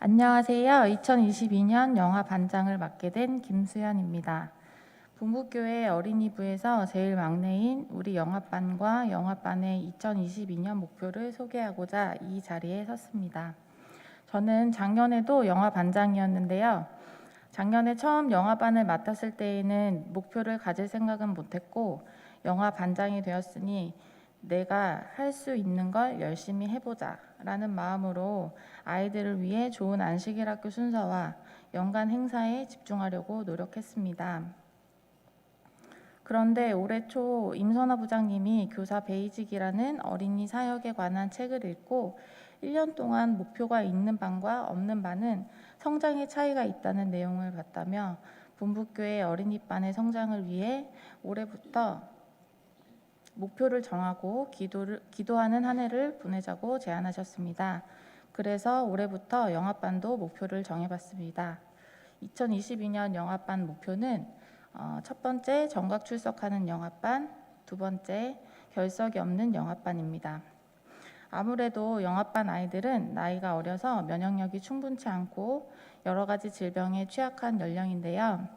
안녕하세요. 2022년 영화 반장을 맡게 된 김수현입니다. bun부교회 어린이부에서 제일 막내인 우리 영화반과 영화반의 2022년 목표를 소개하고자 이 자리에 섰습니다. 저는 작년에도 영화 반장이었는데요. 작년에 처음 영화반을 맡았을 때에는 목표를 가질 생각은 못했고 영화 반장이 되었으니 내가 할 수 있는 걸 열심히 해보자 라는 마음으로 아이들을 위해 좋은 안식일 학교 순서와 연간 행사에 집중하려고 노력했습니다. 그런데 올해 초 임선화 부장님이 교사 베이직이라는 어린이 사역에 관한 책을 읽고 1년 동안 목표가 있는 반과 없는 반은 성장의 차이가 있다는 내용을 봤다며 bun부교회 어린이반의 성장을 위해 올해부터 목표를 정하고 기도하는 한 해를 보내자고 제안하셨습니다. 그래서 올해부터 영화반도 목표를 정해봤습니다. 2022년 영화반 목표는 첫 번째 정각 출석하는 영화반, 두 번째 결석이 없는 영화반입니다. 아무래도 영화반 아이들은 나이가 어려서 면역력이 충분치 않고 여러 가지 질병에 취약한 연령인데요.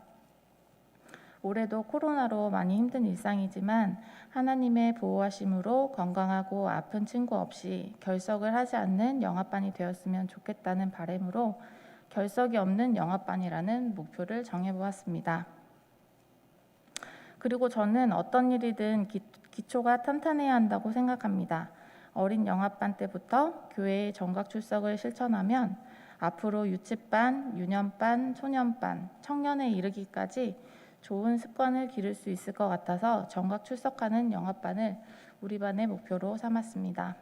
올해도 코로나로 많이 힘든 일상이지만 하나님의 보호하심으로 건강하고 아픈 친구 없이 결석을 하지 않는 영화반이 되었으면 좋겠다는 바람으로 결석이 없는 영화반이라는 목표를 정해보았습니다. 그리고 저는 어떤 일이든 기초가 탄탄해야 한다고 생각합니다. 어린 영화반 때부터 교회의 정각 출석을 실천하면 앞으로 유치반, 유년반, 소년반, 청년에 이르기까지 좋은 습관을 기를 수 있을 것 같아서 정각 출석하는 영화반을 우리 반의 목표로 삼았습니다.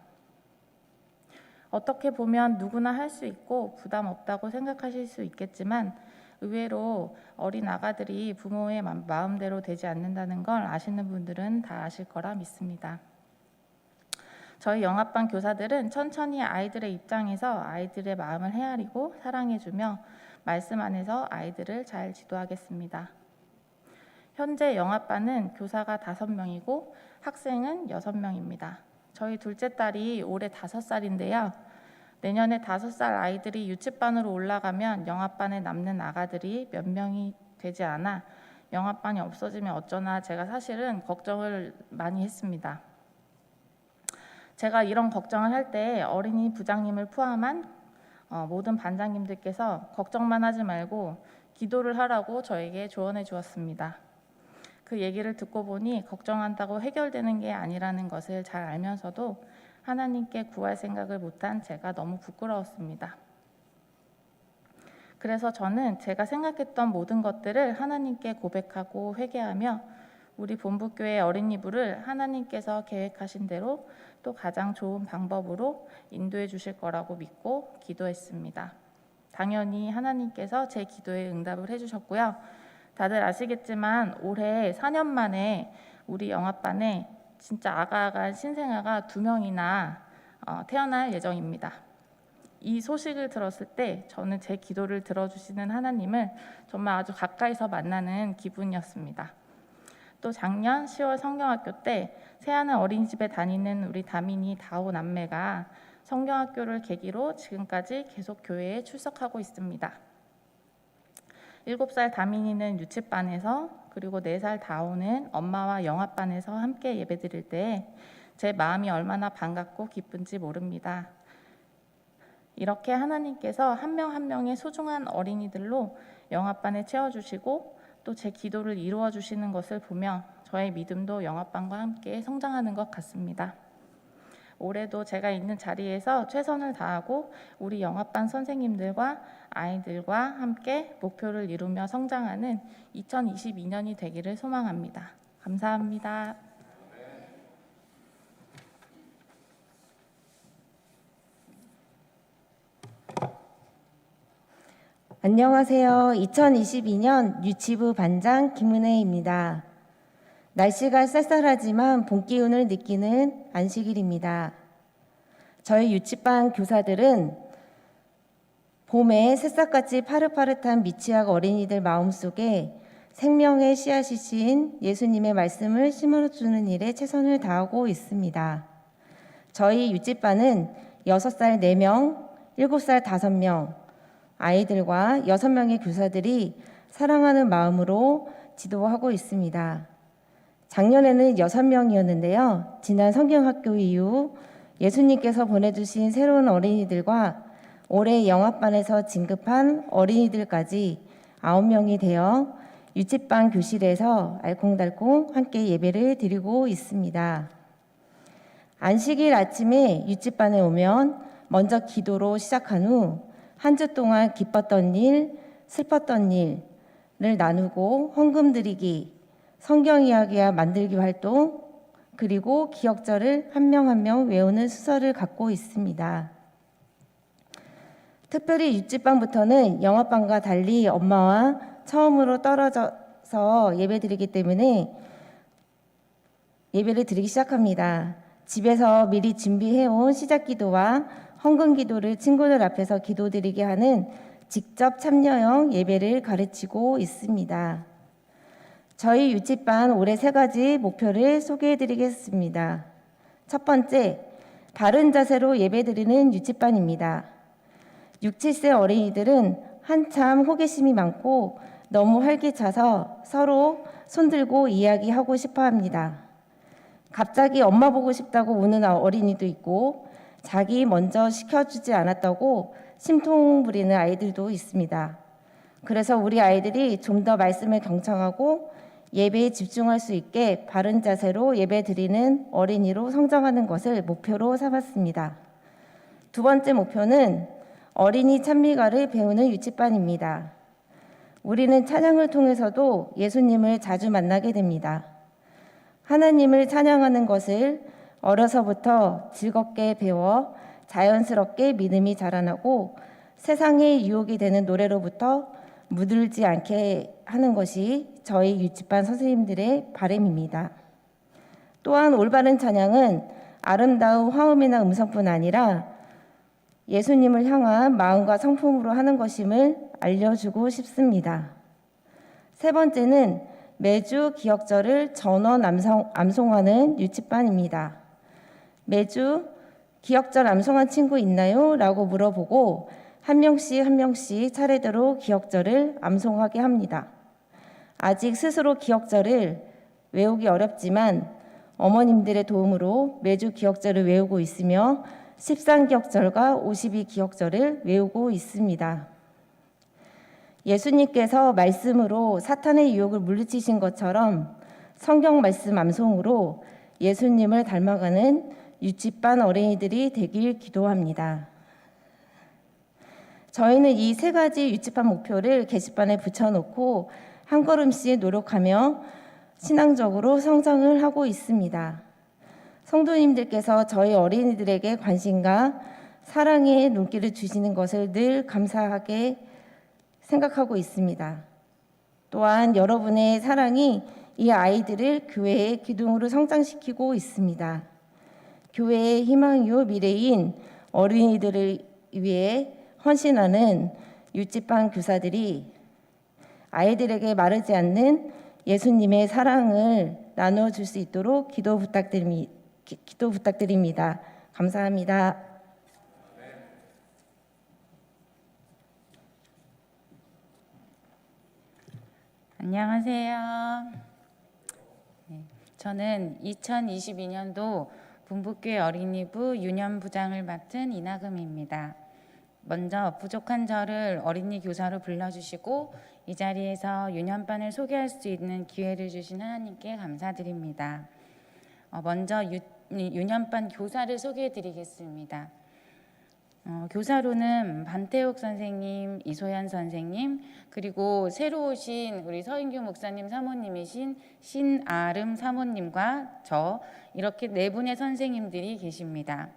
어떻게 보면 누구나 할 수 있고 부담 없다고 생각하실 수 있겠지만 의외로 어린 아가들이 부모의 마음대로 되지 않는다는 걸 아시는 분들은 다 아실 거라 믿습니다. 저희 영화반 교사들은 천천히 아이들의 입장에서 아이들의 마음을 헤아리고 사랑해주며 말씀 안에서 아이들을 잘 지도하겠습니다. 현재 영화반은 교사가 5명이고 학생은 6명입니다. 저희 둘째 딸이 올해 5살인데요. 내년에 5살 아이들이 유치반으로 올라가면 영화반에 남는 아가들이 몇 명이 되지 않아 영화반이 없어지면 어쩌나 제가 사실은 걱정을 많이 했습니다. 제가 이런 걱정을 할 때 어린이 부장님을 포함한 모든 반장님들께서 걱정만 하지 말고 기도를 하라고 저에게 조언해 주었습니다. 그 얘기를 듣고 보니 걱정한다고 해결되는 게 아니라는 것을 잘 알면서도 하나님께 구할 생각을 못한 제가 너무 부끄러웠습니다. 그래서 저는 제가 생각했던 모든 것들을 하나님께 고백하고 회개하며 우리 bun부교회 어린이부를 하나님께서 계획하신 대로 또 가장 좋은 방법으로 인도해 주실 거라고 믿고 기도했습니다. 당연히 하나님께서 제 기도에 응답을 해주셨고요. 다들 아시겠지만 올해 4년 만에 우리 영화반에 진짜 아가아가 신생아가 2명이나 태어날 예정입니다. 이 소식을 들었을 때 저는 제 기도를 들어주시는 하나님을 정말 아주 가까이서 만나는 기분이었습니다. 또 작년 10월 성경학교 때 새하늘 어린이집에 다니는 우리 다민이 다오 남매가 성경학교를 계기로 지금까지 계속 교회에 출석하고 있습니다. 7살 다민이는 유치반에서 그리고 4살 다오는 엄마와 영화반에서 함께 예배드릴 때 제 마음이 얼마나 반갑고 기쁜지 모릅니다. 이렇게 하나님께서 한 명 한 명의 소중한 어린이들로 영화반에 채워주시고 또 제 기도를 이루어 주시는 것을 보며 저의 믿음도 영화반과 함께 성장하는 것 같습니다. 올해도 제가 있는 자리에서 최선을 다하고 우리 영화반 선생님들과 아이들과 함께 목표를 이루며 성장하는 2022년이 되기를 소망합니다. 감사합니다. 안녕하세요. 2022년 유치부 반장 김은혜입니다. 날씨가 쌀쌀하지만 봄 기운을 느끼는 안식일입니다. 저희 유치반 교사들은 봄에 새싹같이 파릇파릇한 미취학 어린이들 마음속에 생명의 씨앗이신 예수님의 말씀을 심어주는 일에 최선을 다하고 있습니다. 저희 유치반은 6살 4명, 7살 5명, 아이들과 6명의 교사들이 사랑하는 마음으로 지도하고 있습니다. 작년에는 6명이었는데요. 지난 성경학교 이후 예수님께서 보내주신 새로운 어린이들과 올해 영합반에서 진급한 어린이들까지 9명이 되어 유치반 교실에서 알콩달콩 함께 예배를 드리고 있습니다. 안식일 아침에 유치반에 오면 먼저 기도로 시작한 후 한 주 동안 기뻤던 일, 슬펐던 일을 나누고 헌금 드리기, 성경 이야기와 만들기 활동, 그리고 기억절을 한 명 한 명 외우는 수서를 갖고 있습니다. 특별히 유치반부터는 영합반과 달리 엄마와 처음으로 떨어져서 예배드리기 때문에 예배를 드리기 시작합니다. 집에서 미리 준비해온 시작기도와 헌금기도를 친구들 앞에서 기도드리게 하는 직접 참여형 예배를 가르치고 있습니다. 저희 유치반 올해 3가지 목표를 소개해드리겠습니다. 첫 번째, 바른 자세로 예배드리는 유치반입니다. 6, 7세 어린이들은 한참 호기심이 많고 너무 활기차서 서로 손들고 이야기하고 싶어 합니다. 갑자기 엄마 보고 싶다고 우는 어린이도 있고 자기 먼저 시켜주지 않았다고 심통 부리는 아이들도 있습니다. 그래서 우리 아이들이 좀 더 말씀을 경청하고 예배에 집중할 수 있게 바른 자세로 예배 드리는 어린이로 성장하는 것을 목표로 삼았습니다. 두 번째 목표는 어린이 찬미가를 배우는 유치반입니다. 우리는 찬양을 통해서도 예수님을 자주 만나게 됩니다. 하나님을 찬양하는 것을 어려서부터 즐겁게 배워 자연스럽게 믿음이 자라나고 세상의 유혹이 되는 노래로부터 물들지 않게 하는 것이 저희 유치반 선생님들의 바람입니다. 또한 올바른 찬양은 아름다운 화음이나 음성뿐 아니라 예수님을 향한 마음과 성품으로 하는 것임을 알려주고 싶습니다. 세 번째는 매주 기억절을 전원 암송하는 유치반입니다. 매주 기억절 암송한 친구 있나요? 라고 물어보고 한 명씩 차례대로 기억절을 암송하게 합니다. 아직 스스로 기억절을 외우기 어렵지만 어머님들의 도움으로 매주 기억절을 외우고 있으며 13기억절과 52기억절을 외우고 있습니다. 예수님께서 말씀으로 사탄의 유혹을 물리치신 것처럼 성경 말씀 암송으로 예수님을 닮아가는 유치반 어린이들이 되길 기도합니다. 저희는 이 3가지 유치반 목표를 게시판에 붙여놓고 한 걸음씩 노력하며 신앙적으로 성장을 하고 있습니다. 성도님들께서 저희 어린이들에게 관심과 사랑의 눈길을 주시는 것을 늘 감사하게 생각하고 있습니다. 또한 여러분의 사랑이 이 아이들을 교회의 기둥으로 성장시키고 있습니다. 교회의 희망이요 미래인 어린이들을 위해 헌신하는 유치반 교사들이 아이들에게 마르지 않는 예수님의 사랑을 나누어줄 수 있도록 기도 부탁드립니다. 감사합니다. 안녕하세요. 저는 2022년도 분부교회 어린이부 유년부장을 맡은 이나금입니다. 먼저 부족한 저를 어린이 교사로 불러주시고 이 자리에서 유년반을 소개할 수 있는 기회를 주신 하나님께 감사드립니다. 먼저 유년반 교사를 소개해드리겠습니다. 교사로는 반태욱 선생님, 이소연 선생님, 그리고 새로 오신 우리 서인규 목사님 사모님이신 신아름 사모님과 저 이렇게 4분의 선생님들이 계십니다.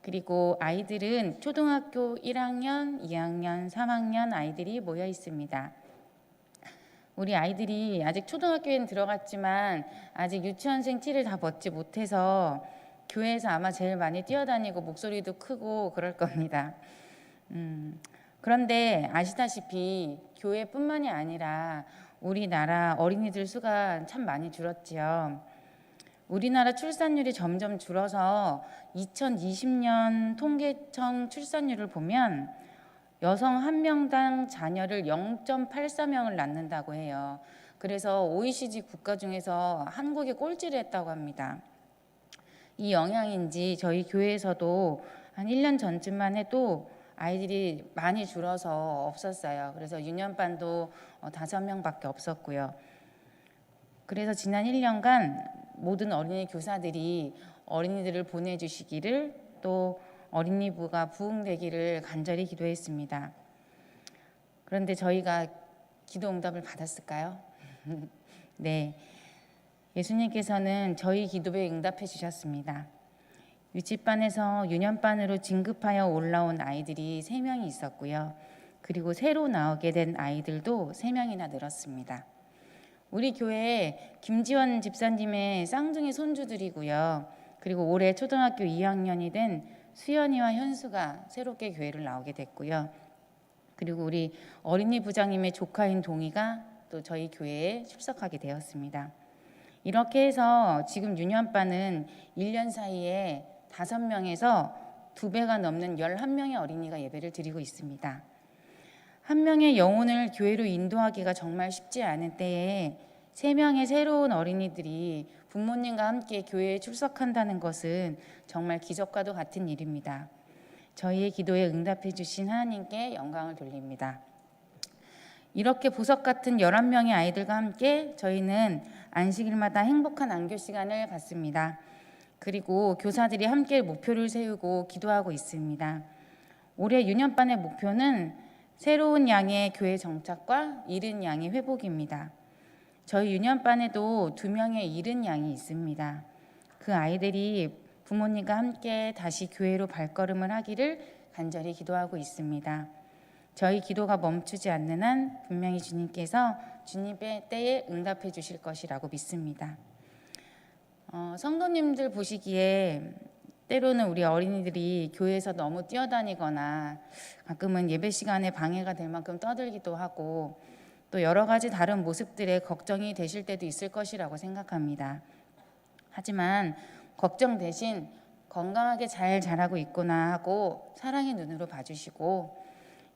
그리고 아이들은 초등학교 1학년, 2학년, 3학년 아이들이 모여 있습니다. 우리 아이들이 아직 초등학교에는 들어갔지만 아직 유치원생 티를 다 벗지 못해서 교회에서 아마 제일 많이 뛰어다니고 목소리도 크고 그럴 겁니다. 그런데 아시다시피 교회뿐만이 아니라 우리나라 어린이들 수가 참 많이 줄었지요. 우리나라 출산율이 점점 줄어서 2020년 통계청 출산율을 보면 여성 한 명당 자녀를 0.84명을 낳는다고 해요. 그래서 OECD 국가 중에서 한국이 꼴찌를 했다고 합니다. 이 영향인지 저희 교회에서도 한 1년 전쯤만 해도 아이들이 많이 줄어서 없었어요. 그래서 유년반도 5명밖에 없었고요. 그래서 지난 1년간 모든 어린이 교사들이 어린이들을 보내주시기를, 또 어린이부가 부흥되기를 간절히 기도했습니다. 그런데 저희가 기도 응답을 받았을까요? 네, 예수님께서는 저희 기도에 응답해 주셨습니다. 유치반에서 유년반으로 진급하여 올라온 아이들이 3명이 있었고요. 그리고 새로 나오게 된 아이들도 3명이나 늘었습니다. 우리 교회에 김지원 집사님의 쌍둥이 손주들이고요. 그리고 올해 초등학교 2학년이 된 수연이와 현수가 새롭게 교회를 나오게 됐고요. 그리고 우리 어린이 부장님의 조카인 동이가 또 저희 교회에 출석하게 되었습니다. 이렇게 해서 지금 유년반은 1년 사이에 5명에서 2배가 넘는 11명의 어린이가 예배를 드리고 있습니다. 한 명의 영혼을 교회로 인도하기가 정말 쉽지 않은 때에 3명의 새로운 어린이들이 부모님과 함께 교회에 출석한다는 것은 정말 기적과도 같은 일입니다. 저희의 기도에 응답해 주신 하나님께 영광을 돌립니다. 이렇게 보석 같은 11명의 아이들과 함께 저희는 안식일마다 행복한 안교 시간을 갖습니다. 그리고 교사들이 함께 목표를 세우고 기도하고 있습니다. 올해 유년반의 목표는 새로운 양의 교회 정착과 잃은 양의 회복입니다. 저희 유년반에도 2명의 잃은 양이 있습니다. 그 아이들이 부모님과 함께 다시 교회로 발걸음을 하기를 간절히 기도하고 있습니다. 저희 기도가 멈추지 않는 한 분명히 주님께서 주님의 때에 응답해 주실 것이라고 믿습니다. 성도님들 보시기에 때로는 우리 어린이들이 교회에서 너무 뛰어다니거나 가끔은 예배 시간에 방해가 될 만큼 떠들기도 하고 또 여러 가지 다른 모습들에 걱정이 되실 때도 있을 것이라고 생각합니다. 하지만 걱정 대신 건강하게 잘 자라고 있구나 하고 사랑의 눈으로 봐주시고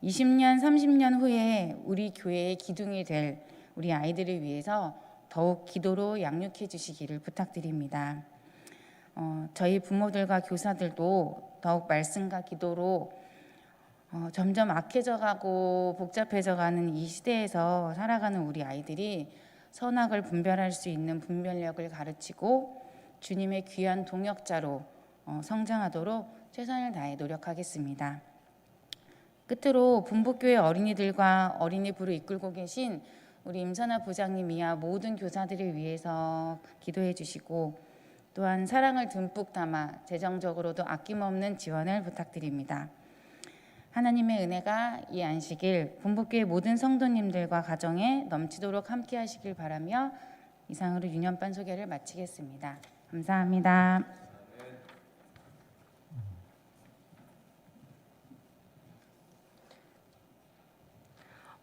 20년, 30년 후에 우리 교회의 기둥이 될 우리 아이들을 위해서 더욱 기도로 양육해 주시기를 부탁드립니다. 저희 부모들과 교사들도 더욱 말씀과 기도로 점점 악해져 가고 복잡해져 가는 이 시대에서 살아가는 우리 아이들이 선악을 분별할 수 있는 분별력을 가르치고 주님의 귀한 동역자로 성장하도록 최선을 다해 노력하겠습니다. 끝으로 분부교회 어린이들과 어린이부를 이끌고 계신 우리 임선아 부장님이야 모든 교사들을 위해서 기도해 주시고 또한 사랑을 듬뿍 담아 재정적으로도 아낌없는 지원을 부탁드립니다. 하나님의 은혜가 이 안식일 분부교회 모든 성도님들과 가정에 넘치도록 함께 하시길 바라며 이상으로 유년반 소개를 마치겠습니다. 감사합니다.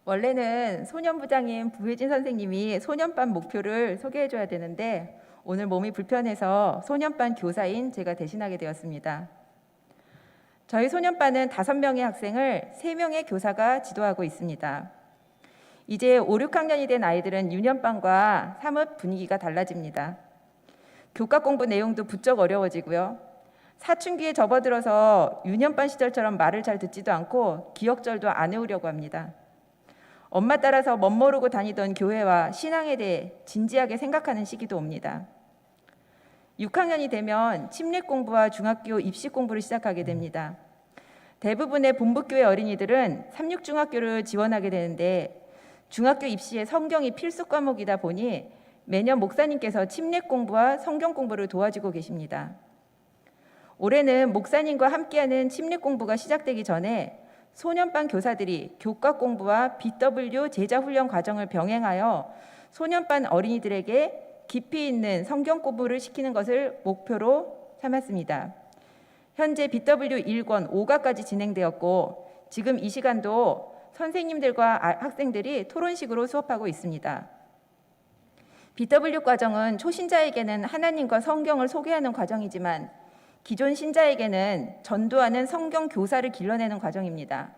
원래는 소년부장인 부혜진 선생님이 소년반 목표를 소개해줘야 되는데 오늘 몸이 불편해서 소년반 교사인 제가 대신하게 되었습니다. 저희 소년반은 5명의 학생을 3명의 교사가 지도하고 있습니다. 이제 5, 6학년이 된 아이들은 유년반과 사뭇 분위기가 달라집니다. 교과 공부 내용도 부쩍 어려워지고요. 사춘기에 접어들어서 유년반 시절처럼 말을 잘 듣지도 않고 기억절도 안 외우려고 합니다. 엄마 따라서 멋모르고 다니던 교회와 신앙에 대해 진지하게 생각하는 시기도 옵니다. 6학년이 되면 침례 공부와 중학교 입시 공부를 시작하게 됩니다. 대부분의 본부교회 어린이들은 삼육중학교를 지원하게 되는데 중학교 입시에 성경이 필수 과목이다 보니 매년 목사님께서 침례 공부와 성경 공부를 도와주고 계십니다. 올해는 목사님과 함께하는 침례 공부가 시작되기 전에 소년반 교사들이 교과 공부와 BW 제자훈련 과정을 병행하여 소년반 어린이들에게 깊이 있는 성경 공부를 시키는 것을 목표로 삼았습니다. 현재 BW 1권 5과까지 진행되었고 지금 이 시간도 선생님들과 학생들이 토론식으로 수업하고 있습니다. BW 과정은 초신자에게는 하나님과 성경을 소개하는 과정이지만 기존 신자에게는 전도하는 성경 교사를 길러내는 과정입니다.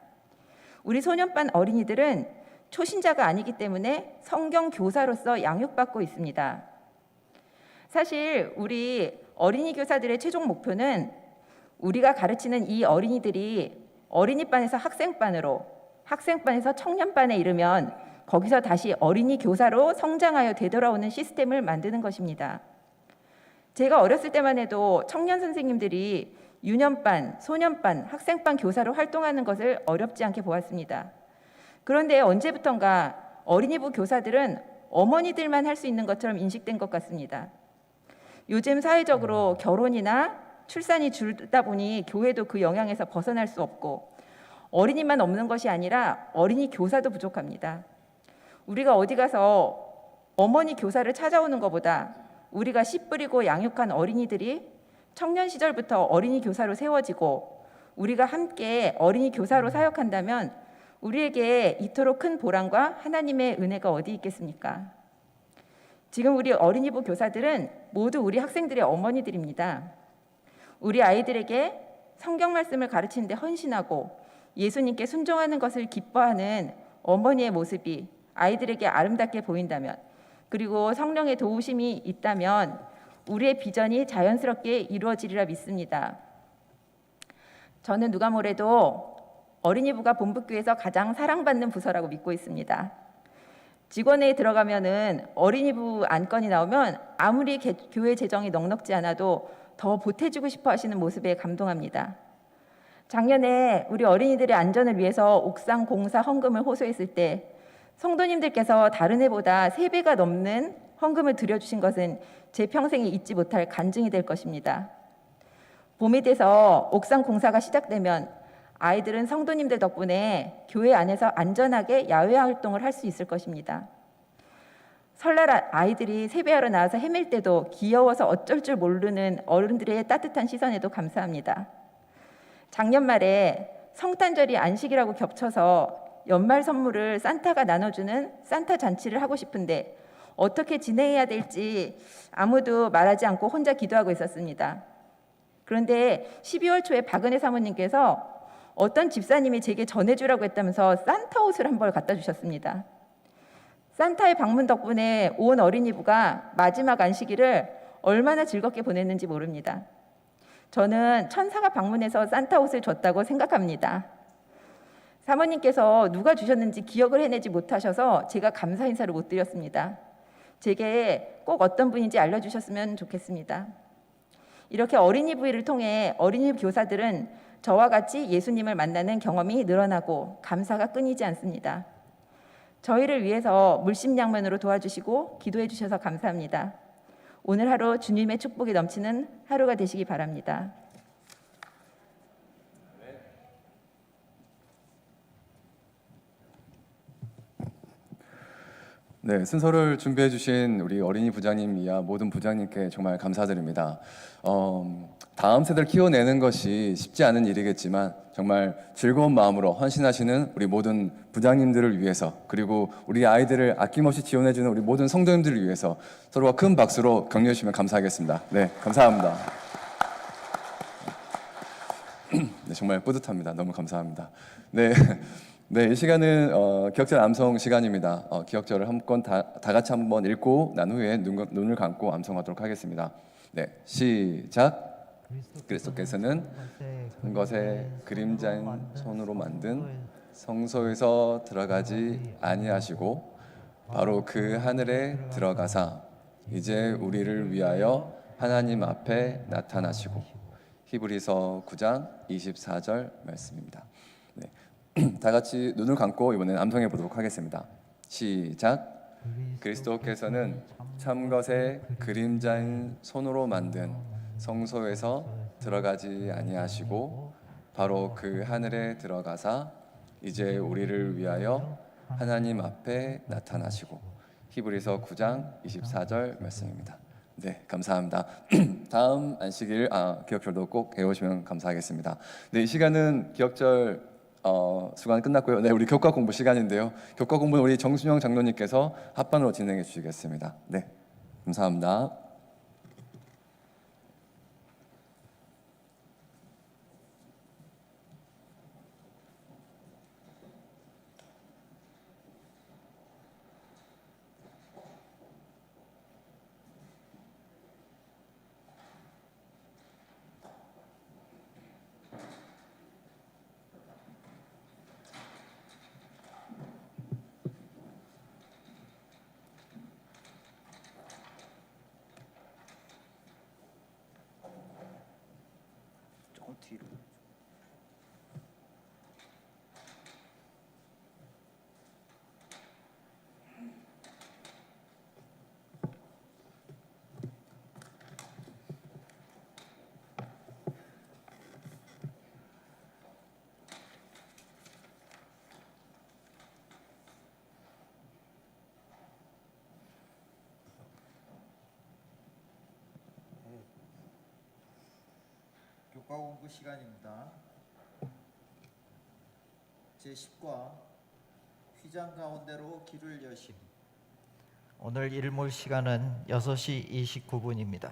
우리 소년반 어린이들은 초신자가 아니기 때문에 성경 교사로서 양육받고 있습니다. 사실 우리 어린이 교사들의 최종 목표는 우리가 가르치는 이 어린이들이 어린이반에서 학생반으로, 학생반에서 청년반에 이르면 거기서 다시 어린이 교사로 성장하여 되돌아오는 시스템을 만드는 것입니다. 제가 어렸을 때만 해도 청년 선생님들이 유년반, 소년반, 학생반 교사로 활동하는 것을 어렵지 않게 보았습니다. 그런데 언제부턴가 어린이부 교사들은 어머니들만 할 수 있는 것처럼 인식된 것 같습니다. 요즘 사회적으로 결혼이나 출산이 줄다 보니 교회도 그 영향에서 벗어날 수 없고 어린이만 없는 것이 아니라 어린이 교사도 부족합니다. 우리가 어디 가서 어머니 교사를 찾아오는 것보다 우리가 씨 뿌리고 양육한 어린이들이 청년 시절부터 어린이 교사로 세워지고 우리가 함께 어린이 교사로 사역한다면 우리에게 이토록 큰 보람과 하나님의 은혜가 어디 있겠습니까? 지금 우리 어린이부 교사들은 모두 우리 학생들의 어머니들입니다. 우리 아이들에게 성경 말씀을 가르치는 데 헌신하고 예수님께 순종하는 것을 기뻐하는 어머니의 모습이 아이들에게 아름답게 보인다면, 그리고 성령의 도우심이 있다면 우리의 비전이 자연스럽게 이루어지리라 믿습니다. 저는 누가 뭐래도 어린이부가 본부교회에서 가장 사랑받는 부서라고 믿고 있습니다. 직원회에 들어가면은 어린이부 안건이 나오면 아무리 교회 재정이 넉넉지 않아도 더 보태주고 싶어 하시는 모습에 감동합니다. 작년에 우리 어린이들의 안전을 위해서 옥상 공사 헌금을 호소했을 때 성도님들께서 다른 해보다 3배가 넘는 헌금을 들여주신 것은 제 평생에 잊지 못할 간증이 될 것입니다. 봄이 돼서 옥상 공사가 시작되면 아이들은 성도님들 덕분에 교회 안에서 안전하게 야외 활동을 할 수 있을 것입니다. 설날 아이들이 세배하러 나와서 헤맬 때도 귀여워서 어쩔 줄 모르는 어른들의 따뜻한 시선에도 감사합니다. 작년 말에 성탄절이 안식이라고 겹쳐서 연말 선물을 산타가 나눠주는 산타 잔치를 하고 싶은데 어떻게 진행해야 될지 아무도 말하지 않고 혼자 기도하고 있었습니다. 그런데 12월 초에 박은혜 사모님께서 어떤 집사님이 제게 전해주라고 했다면서 산타 옷을 한 벌 갖다 주셨습니다. 산타의 방문 덕분에 온 어린이부가 마지막 안식일을 얼마나 즐겁게 보냈는지 모릅니다. 저는 천사가 방문해서 산타 옷을 줬다고 생각합니다. 사모님께서 누가 주셨는지 기억을 해내지 못하셔서 제가 감사 인사를 못 드렸습니다. 제게 꼭 어떤 분인지 알려주셨으면 좋겠습니다. 이렇게 어린이부를 통해 어린이 교사들은 저와 같이 예수님을 만나는 경험이 늘어나고 감사가 끊이지 않습니다. 저희를 위해서 물심양면으로 도와주시고 기도해 주셔서 감사합니다. 오늘 하루 주님의 축복이 넘치는 하루가 되시기 바랍니다. 네, 순서를 준비해 주신 우리 어린이 부장님 이하 모든 부장님께 정말 감사드립니다. 다음 세대를 키워내는 것이 쉽지 않은 일이겠지만 정말 즐거운 마음으로 헌신하시는 우리 모든 부장님들을 위해서, 그리고 우리 아이들을 아낌없이 지원해 주는 우리 모든 성도님들을 위해서 서로가 큰 박수로 격려해 주시면 감사하겠습니다. 네, 감사합니다. 네, 정말 뿌듯합니다. 너무 감사합니다. 네. 네, 이 시간은 기억절 암송 시간입니다. 기억절을 한번 다 같이 한번 읽고 난 후에 눈을 감고 암송하도록 하겠습니다. 네, 시작. 그리스도께서는 한 것의 그림자인 손으로 만든 성소에서 들어가지 아니하시고 바로 그 하늘에 들어가사 이제 우리를 위하여 하나님 앞에 나타나시고. 히브리서 9장 24절 말씀입니다. 네. 다 같이 눈을 감고 이번엔 암송해 보도록 하겠습니다. 시작. 그리스도께서는 참것의 그림자인 손으로 만든 성소에서 들어가지 아니하시고 바로 그 하늘에 들어가사 이제 우리를 위하여 하나님 앞에 나타나시고. 히브리서 9장 24절 말씀입니다. 네, 감사합니다. 다음 안식일 기억절도 꼭 배우시면 감사하겠습니다. 네, 이 시간은 기억절 수강 끝났고요. 네, 우리 교과 공부 시간인데요. 교과 공부는 우리 정순영 장로님께서 합반으로 진행해 주시겠습니다. 네, 감사합니다. 뒤로. 교과 공부 시간입니다. 제10과 휘장 가운데로 길을 여심. 오늘 일몰 시간은 6시 29분입니다.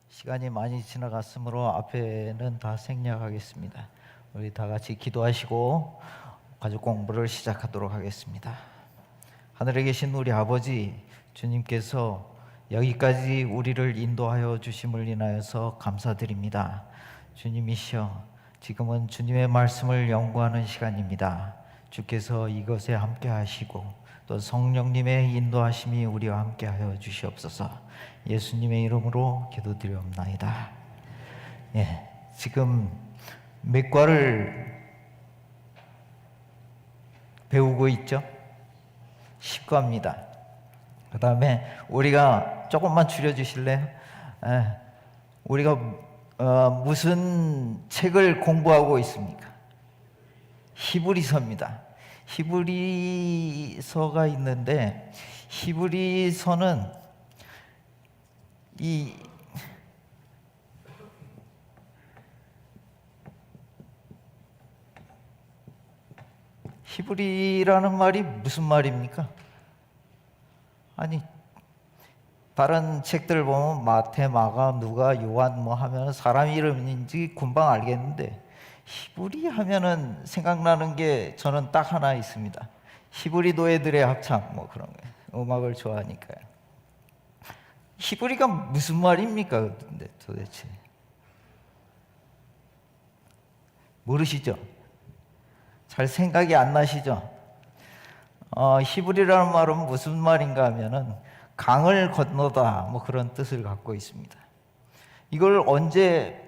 시간이 많이 지나갔으므로 앞에는 다 생략하겠습니다. 우리 다 같이 기도하시고 가족 공부를 시작하도록 하겠습니다. 하늘에 계신 우리 아버지, 주님께서 여기까지 우리를 인도하여 주심을 인하여서 감사드립니다. 주님이시여, 지금은 주님의 말씀을 연구하는 시간입니다. 주께서 이것에 함께 하시고 또 성령님의 인도하심이 우리와 함께 하여 주시옵소서. 예수님의 이름으로 기도드리옵나이다. 지금 몇 과를 배우고 있죠? 10과입니다. 그 다음에 우리가 조금만 줄여주실래요? 우리가 무슨 책을 공부하고 있습니까? 히브리서입니다. 히브리서가 있는데 히브리서는 이 히브리라는 말이 무슨 말입니까? 아니, 다른 책들 보면 마태, 마가, 누가, 요한 뭐 하면 사람 이름인지 금방 알겠는데 히브리 하면은 생각나는 게 저는 딱 하나 있습니다. 히브리 노예들의 합창 뭐 그런 거. 음악을 좋아하니까요. 히브리가 무슨 말입니까? 근데 도대체 모르시죠? 잘 생각이 안 나시죠? 히브리라는 말은 무슨 말인가 하면은 강을 건너다 뭐 그런 뜻을 갖고 있습니다. 이걸 언제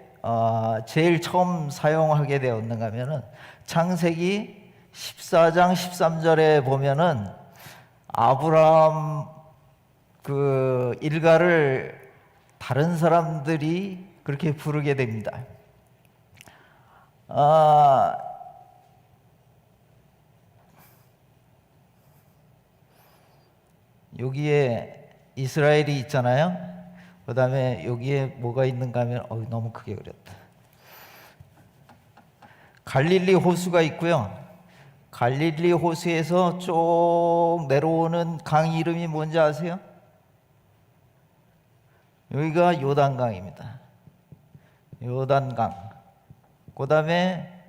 제일 처음 사용하게 되었는가 하면은 창세기 14장 13절에 보면은 아브라함 그 일가를 다른 사람들이 그렇게 부르게 됩니다. 여기에 이스라엘이 있잖아요. 그 다음에 여기에 뭐가 있는가 하면 너무 크게 그렸다. 갈릴리 호수가 있고요. 갈릴리 호수에서 쭉 내려오는 강 이름이 뭔지 아세요? 여기가 요단강입니다. 요단강. 그 다음에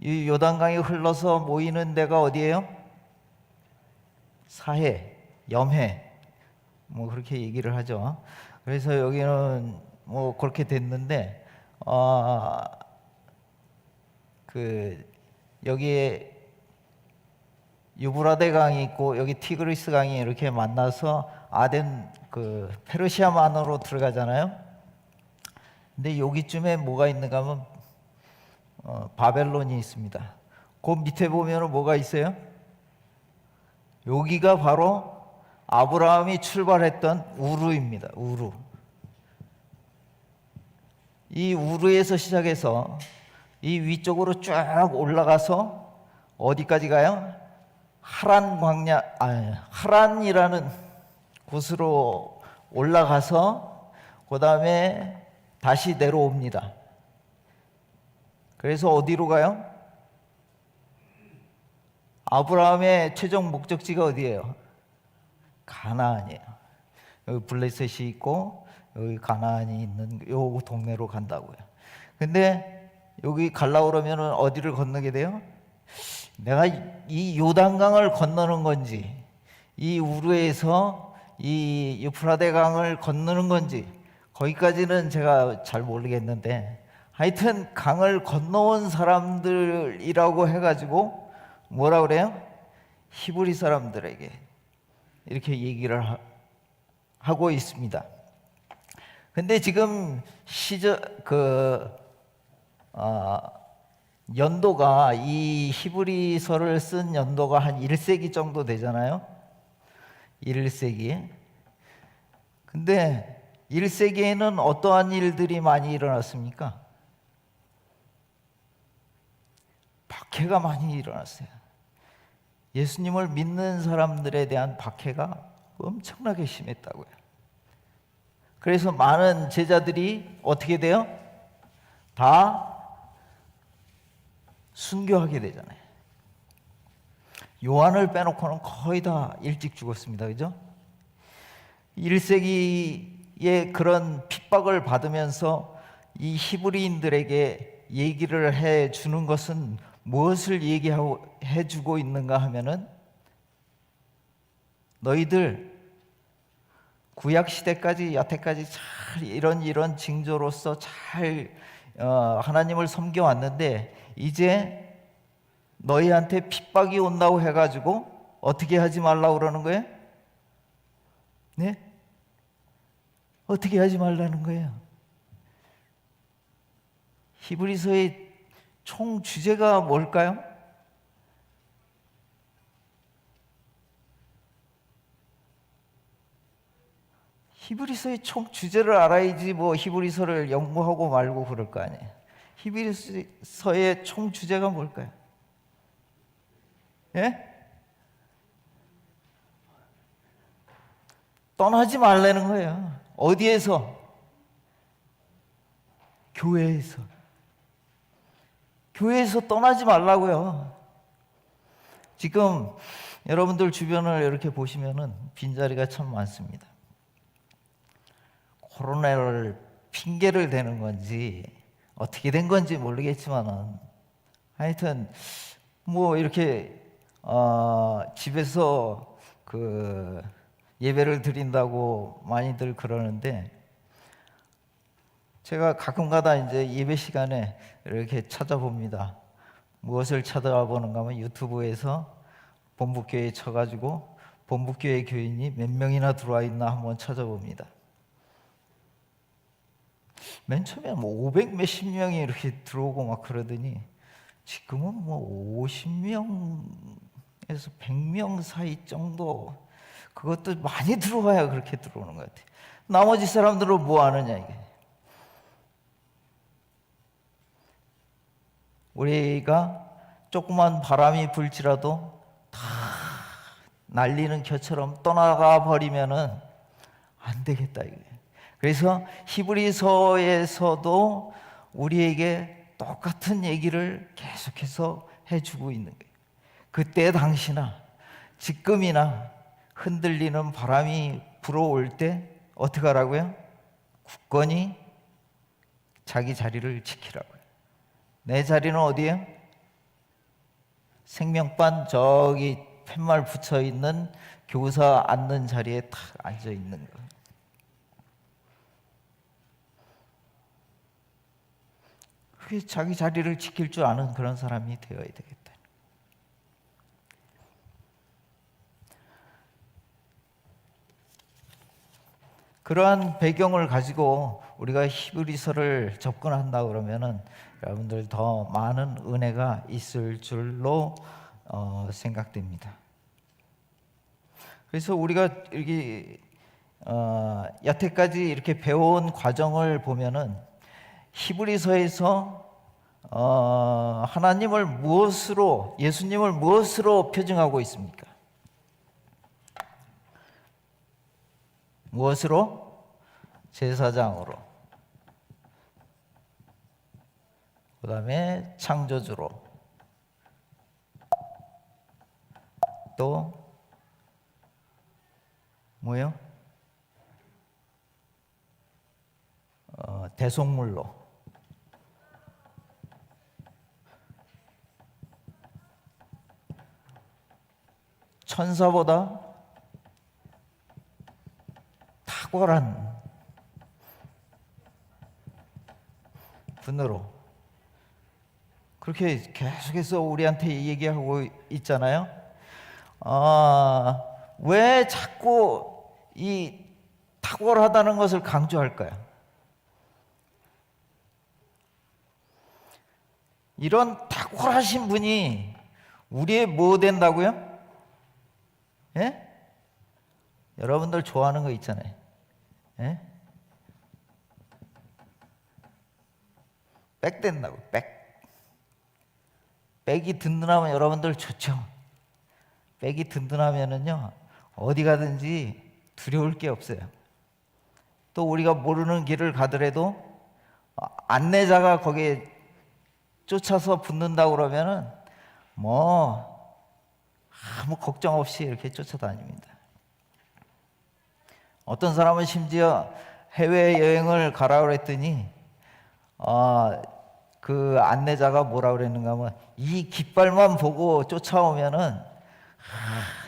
이 요단강이 흘러서 모이는 데가 어디예요? 사해, 염해. 뭐 그렇게 얘기를 하죠. 그래서 여기는 뭐 그렇게 됐는데 여기에 유브라데 강이 있고 여기 티그리스 강이 이렇게 만나서 아덴 그 페르시아만으로 들어가잖아요. 근데 여기쯤에 뭐가 있는가 하면 바벨론이 있습니다. 그 밑에 보면 뭐가 있어요? 여기가 바로 아브라함이 출발했던 우르입니다. 우르. 이 우르에서 시작해서 이 위쪽으로 쭉 올라가서 어디까지 가요? 하란 광야, 하란이라는 곳으로 올라가서 그 다음에 다시 내려옵니다. 그래서 어디로 가요? 아브라함의 최종 목적지가 어디예요? 가나안이에요. 여기 블레셋이 있고 여기 가나안이 있는 요 동네로 간다고요. 근데 여기 가려고 그러면 어디를 건너게 돼요? 내가 이 요단강을 건너는 건지 이 우르에서 이 유프라데 강을 건너는 건지 거기까지는 제가 잘 모르겠는데 하여튼 강을 건너온 사람들이라고 해가지고 뭐라 그래요? 히브리 사람들에게 이렇게 얘기를 하고 있습니다. 근데 지금 연도가 이 히브리서를 쓴 연도가 한 1세기 정도 되잖아요. 1세기. 근데 1세기에는 어떠한 일들이 많이 일어났습니까? 박해가 많이 일어났어요. 예수님을 믿는 사람들에 대한 박해가 엄청나게 심했다고요. 그래서 많은 제자들이 어떻게 돼요? 다 순교하게 되잖아요. 요한을 빼놓고는 거의 다 일찍 죽었습니다. 그죠? 1세기에 그런 핍박을 받으면서 이 히브리인들에게 얘기를 해 주는 것은 무엇을 얘기해 주고 있는가 하면은, 너희들 구약 시대까지 여태까지 잘 이런 징조로서 잘 하나님을 섬겨 왔는데, 이제 너희한테 핍박이 온다고 해가지고 어떻게 하지 말라고 그러는 거예요? 네? 어떻게 하지 말라는 거예요? 히브리서의 총 주제가 뭘까요? 히브리서의 총 주제를 알아야지 뭐 히브리서를 연구하고 말고 그럴 거 아니에요. 히브리서의 총 주제가 뭘까요? 예? 떠나지 말라는 거예요. 어디에서? 교회에서. 교회에서 떠나지 말라고요. 지금 여러분들 주변을 이렇게 보시면은 빈자리가 참 많습니다. 코로나를 핑계를 대는 건지 어떻게 된 건지 모르겠지만은, 하여튼 뭐 이렇게 집에서 그 예배를 드린다고 많이들 그러는데, 제가 가끔가다 이제 예배 시간에 이렇게 찾아봅니다. 무엇을 찾아보는가 하면 유튜브에서 본부교회 쳐가지고 본부교회 교인이 몇 명이나 들어와 있나 한번 찾아봅니다. 맨 처음에 뭐 500 몇십 명이 이렇게 들어오고 막 그러더니 지금은 뭐 50명에서 100명 사이 정도, 그것도 많이 들어와야 그렇게 들어오는 것 같아요. 나머지 사람들은 뭐 하느냐 이게. 우리가 조그만 바람이 불지라도 다 날리는 겨처럼 떠나가 버리면은 안 되겠다 이게. 그래서 히브리서에서도 우리에게 똑같은 얘기를 계속해서 해주고 있는 거예요. 그때 당시나 지금이나 흔들리는 바람이 불어올 때 어떻게 하라고요? 굳건히 자기 자리를 지키라고요. 내 자리는 어디예요? 생명반 저기 팻말 붙여 있는 교사 앉는 자리에 탁 앉아 있는 거예요. 그게 자기 자리를 지킬 줄 아는 그런 사람이 되어야 되겠다. 그러한 배경을 가지고 우리가 히브리서를 접근한다 그러면은 여러분들 더 많은 은혜가 있을 줄로 생각됩니다. 그래서 우리가 이렇게 여태까지 이렇게 배워온 과정을 보면은 히브리서에서 하나님을 무엇으로, 예수님을 무엇으로 표징하고 있습니까? 무엇으로? 제사장으로, 그 다음에 창조주로, 또 뭐요? 대속물로, 천사보다 탁월한 분으로, 그렇게 계속해서 우리한테 얘기하고 있잖아요. 왜 자꾸 이 탁월하다는 것을 강조할까요? 이런 탁월하신 분이 우리의 뭐 된다고요? 예? 여러분들 좋아하는 거 있잖아요. 예? 백 된다고, 백. 백이 든든하면 여러분들 좋죠. 백이 든든하면은요, 어디 가든지 두려울 게 없어요. 또 우리가 모르는 길을 가더라도 안내자가 거기에 쫓아서 붙는다고 그러면은 뭐 아무 걱정 없이 이렇게 쫓아다닙니다. 어떤 사람은 심지어 해외여행을 가라 그랬더니 그 안내자가 뭐라 그랬는가 하면 이 깃발만 보고 쫓아오면은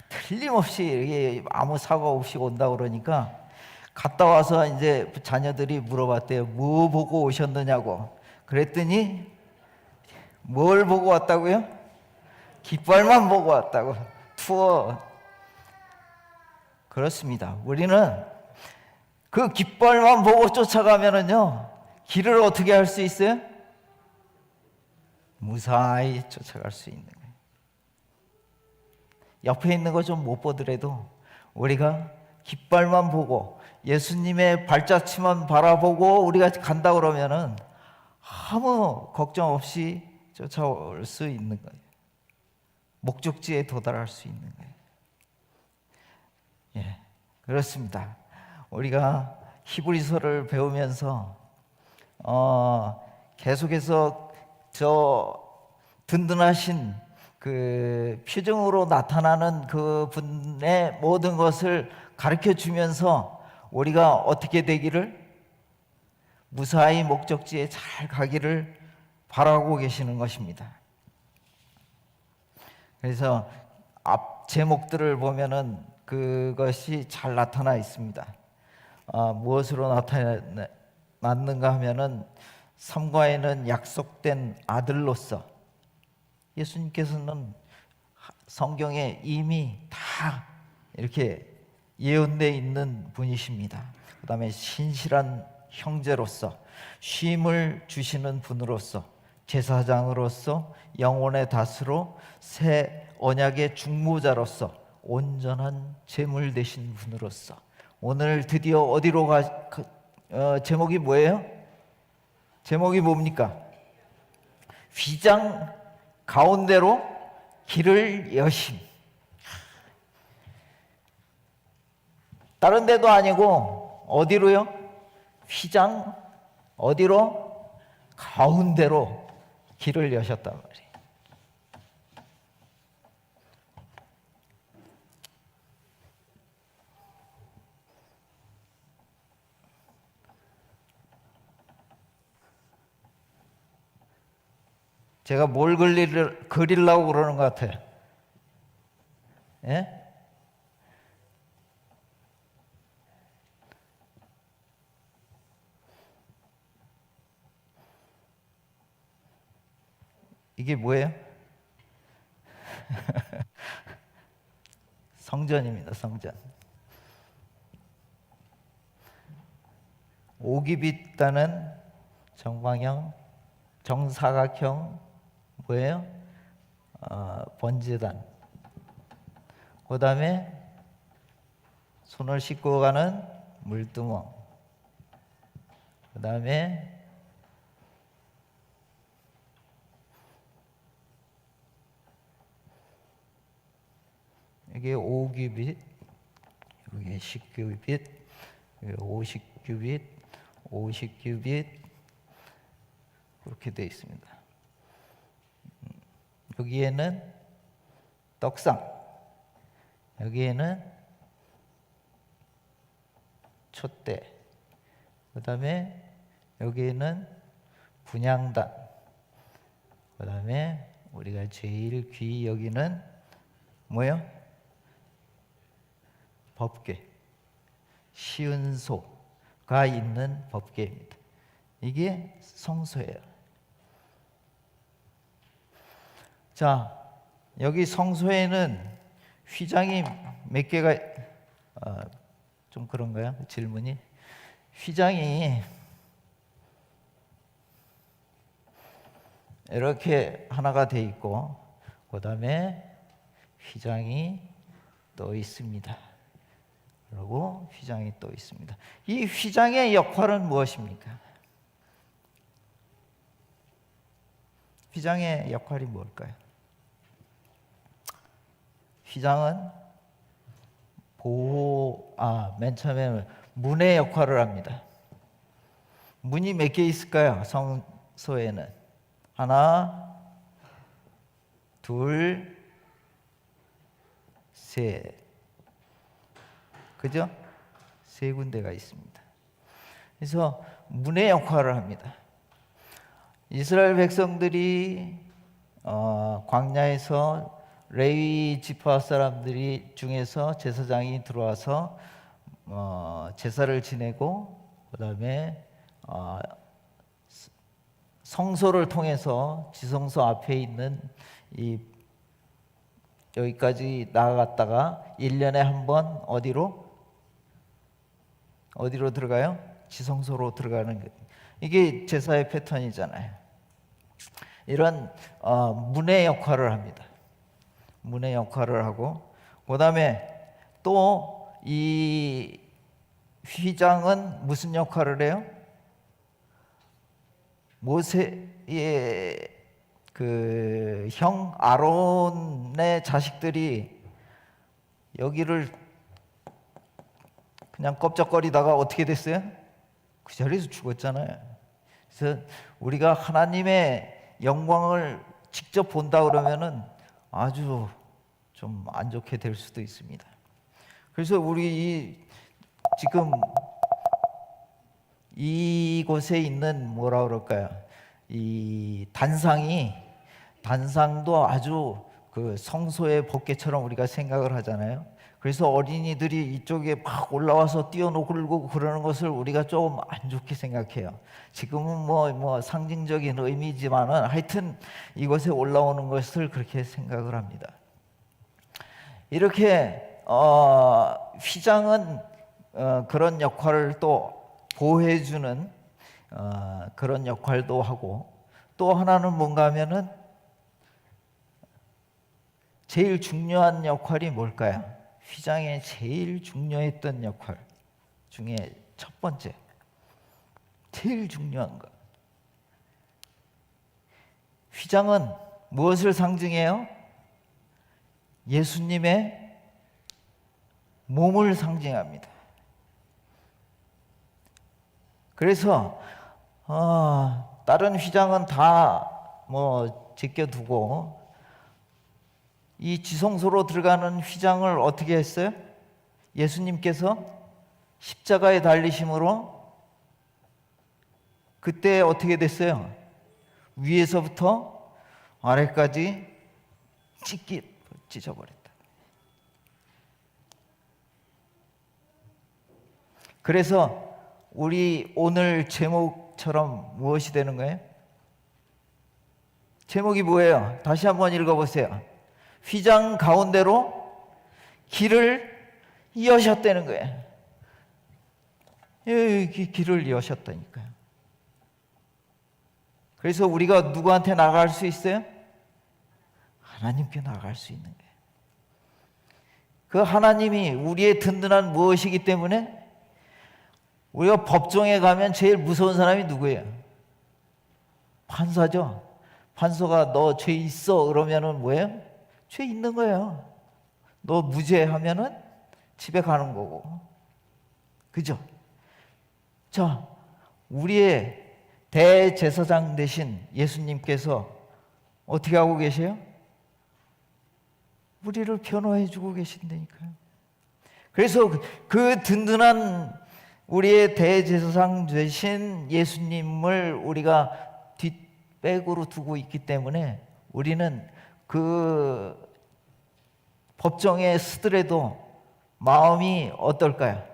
틀림없이 이게 아무 사고 없이 온다 그러니까 갔다 와서 이제 자녀들이 물어봤대요. 뭐 보고 오셨느냐고. 그랬더니 뭘 보고 왔다고요? 깃발만 보고 왔다고. 투어. 그렇습니다. 우리는 그 깃발만 보고 쫓아가면은요, 길을 어떻게 할 수 있어요? 무사히 쫓아갈 수 있는 거예요. 옆에 있는 거 좀 못 보더라도 우리가 깃발만 보고 예수님의 발자취만 바라보고 우리가 간다 그러면은 아무 걱정 없이 쫓아올 수 있는 거예요. 목적지에 도달할 수 있는 거예요. 예, 그렇습니다. 우리가 히브리서를 배우면서 계속해서 저 든든하신 그 표정으로 나타나는 그 분의 모든 것을 가르쳐 주면서 우리가 어떻게 되기를 무사히 목적지에 잘 가기를 바라고 계시는 것입니다. 그래서 앞 제목들을 보면은 그것이 잘 나타나 있습니다. 무엇으로 나타났는가 하면은 삼가에는 약속된 아들로서 예수님께서는 성경에 이미 다 이렇게 예언되어 있는 분이십니다. 그 다음에 신실한 형제로서 쉼을 주시는 분으로서 제사장으로서 영혼의 다스로 새 언약의 중보자로서 온전한 제물 되신 분으로서 오늘 드디어 어디로 제목이 뭐예요? 제목이 뭡니까? 휘장 가운데로 길을 여심. 다른 데도 아니고 어디로요? 휘장 어디로? 가운데로 길을 여셨단 말이에요. 제가 뭘 그리려고 그러는 것 같아요? 예? 이게 뭐예요? 성전입니다. 성전. 오기빗다는 정방형, 정사각형 뭐예요? 번제단. 그 다음에 손을 씻고 가는 물두멍. 그 다음에 이게 5규빗, 이게 10규빗, 50규빗, 50규빗 그렇게 되어 있습니다. 여기에는 떡상, 여기에는 촛대, 그 다음에 여기에는 분향단, 그 다음에 우리가 제일 귀히 여기는 뭐예요? 법궤, 시은소가 있는 법궤입니다. 이게 성소예요. 자, 여기 성소에는 휘장이 몇 개가 좀 그런가요? 질문이 휘장이 이렇게 하나가 돼 있고 그다음에 휘장이 또 있습니다. 그리고 휘장이 또 있습니다. 이 휘장의 역할은 무엇입니까? 휘장의 역할이 뭘까요? 휘장은 맨 처음에 문의 역할을 합니다. 문이 몇 개 있을까요? 성소에는 하나, 둘, 셋. 그죠? 세 군데가 있습니다. 그래서 문의 역할을 합니다. 이스라엘 백성들이 광야에서 레위 지파 사람들이 중에서 제사장이 들어와서 제사를 지내고 그다음에 성소를 통해서 지성소 앞에 있는 여기까지 나아갔다가 1년에 한 번 어디로 들어가요? 지성소로 들어가는 거. 이게 제사의 패턴이잖아요. 이런 문의 역할을 합니다. 문의 역할을 하고 그다음에 또 이 휘장은 무슨 역할을 해요? 모세의 그 형 아론의 자식들이 여기를 그냥 껍적거리다가 어떻게 됐어요? 그 자리에서 죽었잖아요. 그래서 우리가 하나님의 영광을 직접 본다 그러면은 아주 좀 안 좋게 될 수도 있습니다. 그래서 우리 지금 이곳에 있는 뭐라 그럴까요? 이 단상도 아주 그 성소의 법궤처럼 우리가 생각을 하잖아요. 그래서 어린이들이 이쪽에 막 올라와서 뛰어놀고 그러는 것을 우리가 조금 안 좋게 생각해요. 지금은 뭐 상징적인 의미지만은 하여튼 이곳에 올라오는 것을 그렇게 생각을 합니다. 이렇게 휘장은 그런 역할을 또 보호해주는 그런 역할도 하고 또 하나는 뭔가 하면은 제일 중요한 역할이 뭘까요? 휘장의 제일 중요했던 역할 중에 첫 번째, 제일 중요한 것. 휘장은 무엇을 상징해요? 예수님의 몸을 상징합니다. 그래서 다른 휘장은 다 뭐 제껴두고 이 지성소로 들어가는 휘장을 어떻게 했어요? 예수님께서 십자가에 달리심으로 그때 어떻게 됐어요? 위에서부터 아래까지 찢어버렸다. 그래서 우리 오늘 제목처럼 무엇이 되는 거예요? 제목이 뭐예요? 다시 한번 읽어보세요. 휘장 가운데로 길을 여셨다는 거예요. 여기 길을 여셨다니까요. 그래서 우리가 누구한테 나갈 수 있어요? 하나님께 나갈 수 있는 거예요. 그 하나님이 우리의 든든한 무엇이기 때문에 우리가 법정에 가면 제일 무서운 사람이 누구예요? 판사죠. 판사가 너 죄 있어 그러면은 뭐예요? 죄 있는 거예요. 너 무죄하면은 집에 가는 거고. 그죠? 자, 우리의 대제사장 되신 예수님께서 어떻게 하고 계세요? 우리를 변호해 주고 계신다니까요. 그래서 그 든든한 우리의 대제사장 되신 예수님을 우리가 뒷백으로 두고 있기 때문에 우리는 그 법정에 서더라도 마음이 어떨까요?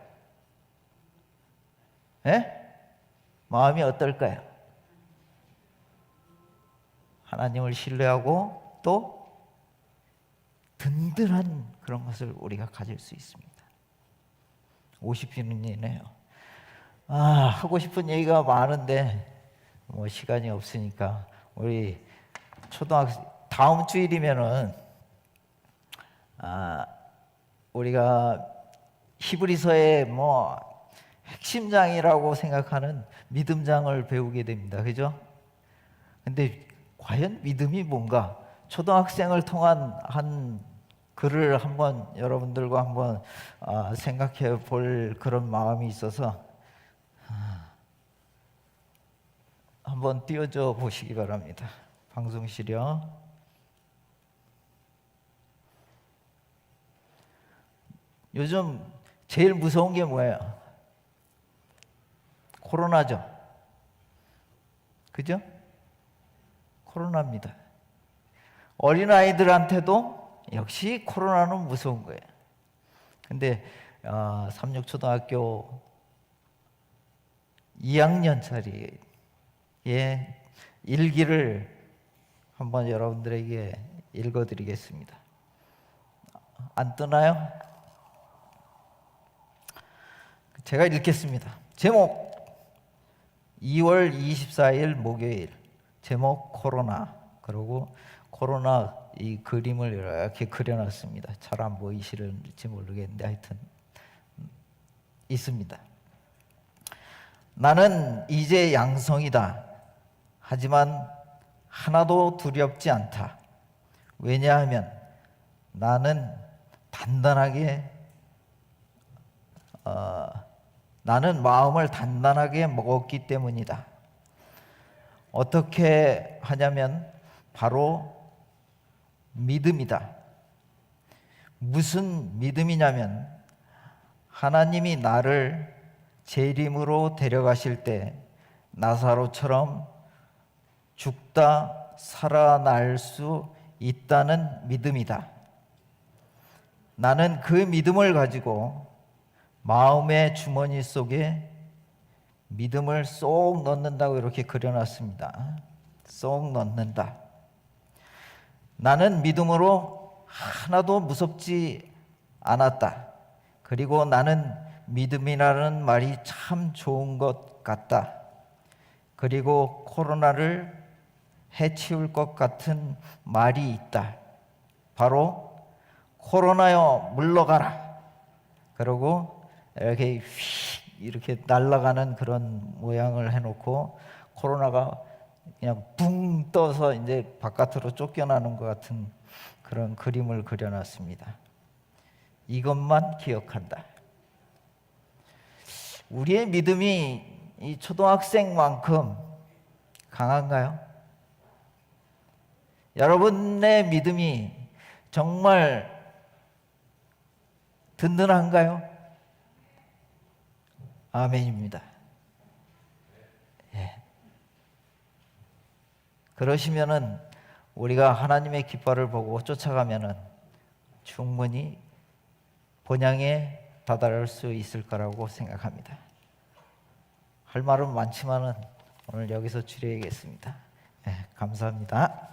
마음이 어떨까요? 하나님을 신뢰하고 또 든든한 그런 것을 우리가 가질 수 있습니다. 50분이네요. 하고 싶은 얘기가 많은데 뭐 시간이 없으니까 우리 초등학생 다음 주일이면은 우리가 히브리서의 뭐 핵심장이라고 생각하는 믿음장을 배우게 됩니다. 그죠? 근데 과연 믿음이 뭔가? 초등학생을 통한 한 글을 한번 여러분들과 한번 생각해 볼 그런 마음이 있어서 한번 띄워줘 보시기 바랍니다. 방송실이요. 요즘 제일 무서운 게 뭐예요? 코로나죠. 그죠? 코로나입니다. 어린아이들한테도 역시 코로나는 무서운 거예요. 근데 삼육초등학교 2학년짜리의 일기를 한번 여러분들에게 읽어드리겠습니다. 안 뜨나요? 제가 읽겠습니다. 제목 2월 24일 목요일. 제목 코로나. 그리고 코로나 이 그림을 이렇게 그려놨습니다. 잘 안 보이실지 모르겠는데 하여튼 있습니다. 나는 이제 양성이다. 하지만 하나도 두렵지 않다. 왜냐하면 나는 마음을 단단하게 먹었기 때문이다. 어떻게 하냐면 바로 믿음이다. 무슨 믿음이냐면 하나님이 나를 재림으로 데려가실 때 나사로처럼 죽다 살아날 수 있다는 믿음이다. 나는 그 믿음을 가지고 마음의 주머니 속에 믿음을 쏙 넣는다고 이렇게 그려놨습니다. 쏙 넣는다. 나는 믿음으로 하나도 무섭지 않았다. 그리고 나는 믿음이라는 말이 참 좋은 것 같다. 그리고 코로나를 해치울 것 같은 말이 있다. 바로 코로나여 물러가라. 그리고 이렇게 휙 이렇게 날아가는 그런 모양을 해놓고 코로나가 그냥 붕 떠서 이제 바깥으로 쫓겨나는 것 같은 그런 그림을 그려놨습니다. 이것만 기억한다. 우리의 믿음이 이 초등학생만큼 강한가요? 여러분의 믿음이 정말 든든한가요? 아멘입니다. 예. 그러시면은 우리가 하나님의 깃발을 보고 쫓아가면은 충분히 본향에 다다를 수 있을 거라고 생각합니다. 할 말은 많지만은 오늘 여기서 줄여야겠습니다. 예, 감사합니다.